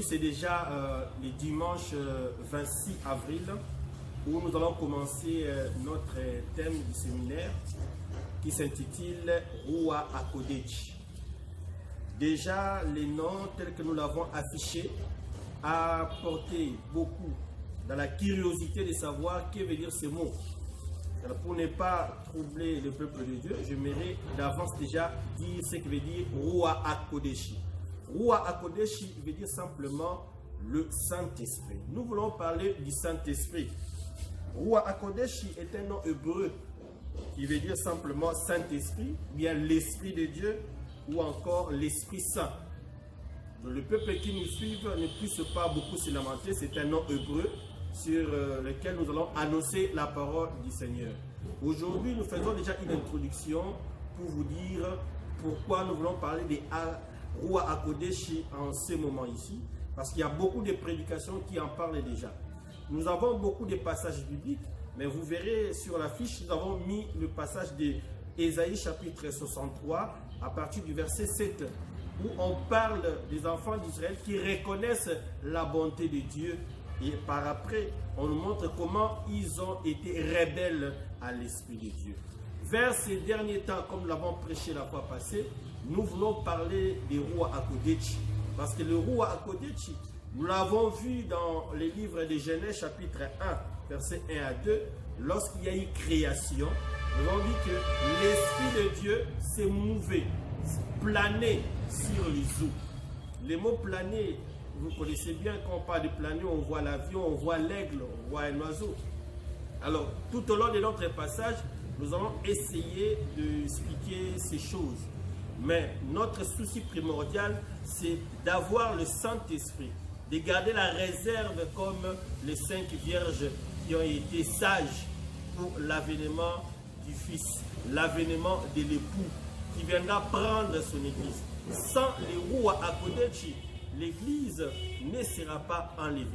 c'est déjà le dimanche 26 avril où nous allons commencer notre thème du séminaire qui s'intitule Rua HaKodesh. Déjà, les noms tels que nous l'avons affiché a porté beaucoup dans la curiosité de savoir que veut dire ce mot. Alors, pour ne pas troubler le peuple de Dieu, j'aimerais d'avance déjà dire ce que veut dire Rua HaKodesh. Rua HaKodesh veut dire simplement le Saint-Esprit. Nous voulons parler du Saint-Esprit. Rua HaKodesh est un nom hébreu qui veut dire simplement Saint-Esprit, bien l'Esprit de Dieu ou encore l'Esprit Saint. Donc, le peuple qui nous suit ne puisse pas beaucoup se lamenter, c'est un nom hébreu sur lequel nous allons annoncer la parole du Seigneur. Aujourd'hui, nous faisons déjà une introduction pour vous dire pourquoi nous voulons parler des Rua HaKodesh en ce moment ici, parce qu'il y a beaucoup de prédications qui en parlent déjà. Nous avons beaucoup de passages bibliques, mais vous verrez sur la fiche, nous avons mis le passage de Ésaïe chapitre 63 à partir du verset 7, où on parle des enfants d'Israël qui reconnaissent la bonté de Dieu. Et par après, on nous montre comment ils ont été rebelles à l'Esprit de Dieu. Vers ces derniers temps, comme nous l'avons prêché la fois passée, nous voulons parler des Rua HaKodesh. Parce que le Rua HaKodesh, nous l'avons vu dans les livres de Genèse chapitre 1, versets 1 à 2, lorsqu'il y a eu création, nous avons dit que l'Esprit de Dieu s'est mouvé, plané sur les eaux. Les mots planer, vous connaissez bien, quand on parle de planer, on voit l'avion, on voit l'aigle, on voit un oiseau. Alors, tout au long de notre passage, nous allons essayer d'expliquer ces choses. Mais notre souci primordial, c'est d'avoir le Saint-Esprit, de garder la réserve comme les 5 vierges qui ont été sages pour l'avènement du Fils, l'avènement de l'époux qui viendra prendre son Église. Sans les Rua HaKodesh, l'Église ne sera pas enlevée.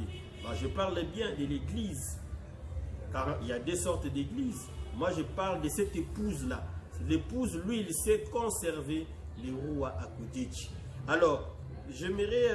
Alors, je parle bien de l'Église, car il y a deux sortes d'Églises. Moi, je parle de cette épouse-là. L'épouse, lui, il sait conserver les Rua HaKodesh. Alors, j'aimerais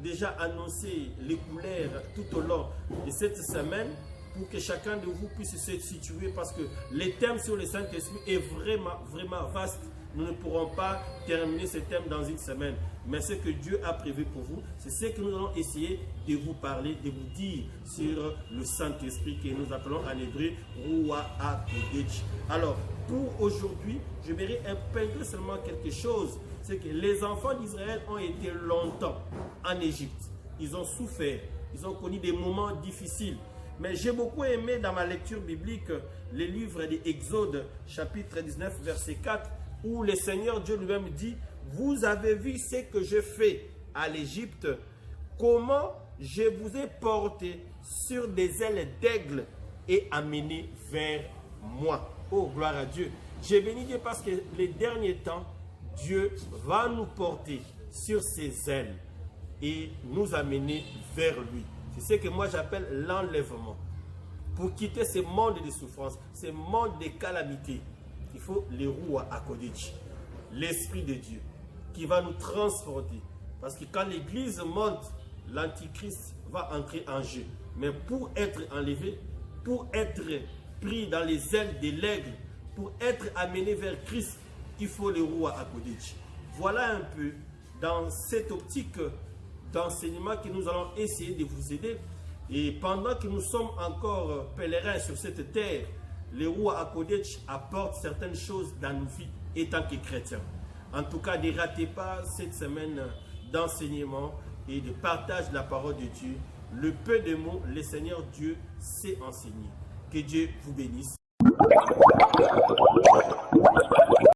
déjà annoncer les couleurs tout au long de cette semaine pour que chacun de vous puisse se situer, parce que le thème sur le Saint-Esprit est vraiment, vraiment vaste. Nous ne pourrons pas terminer ce thème dans une semaine. Mais ce que Dieu a prévu pour vous, c'est ce que nous allons essayer de vous parler, de vous dire sur le Saint-Esprit que nous appelons en hébreu Rua HaKodesh. Alors, pour aujourd'hui, je verrai épingler seulement quelque chose. C'est que les enfants d'Israël ont été longtemps en Égypte. Ils ont souffert. Ils ont connu des moments difficiles. Mais j'ai beaucoup aimé dans ma lecture biblique le livre d'Exode, chapitre 19, verset 4, où le Seigneur Dieu lui-même dit: vous avez vu ce que je fais à l'Égypte, comment je vous ai porté sur des ailes d'aigle et amené vers moi. Oh, gloire à Dieu. J'ai béni Dieu parce que les derniers temps, Dieu va nous porter sur ses ailes et nous amener vers lui. C'est ce que moi j'appelle l'enlèvement. Pour quitter ce monde de souffrance, ce monde de calamité, il faut les Rua HaKodesh, l'Esprit de Dieu, qui va nous transporter. Parce que quand l'Église monte, l'Antichrist va entrer en jeu. Mais pour être enlevé, pour être pris dans les ailes de l'aigle, pour être amené vers Christ, il faut les Rua HaKodesh. Voilà un peu dans cette optique d'enseignement que nous allons essayer de vous aider. Et pendant que nous sommes encore pèlerins sur cette terre, les Rua HaKodesh apportent certaines choses dans nos vies étant que chrétiens. En tout cas, ne ratez pas cette semaine d'enseignement et de partage de la parole de Dieu. Le peu de mots, le Seigneur Dieu sait enseigner. Que Dieu vous bénisse.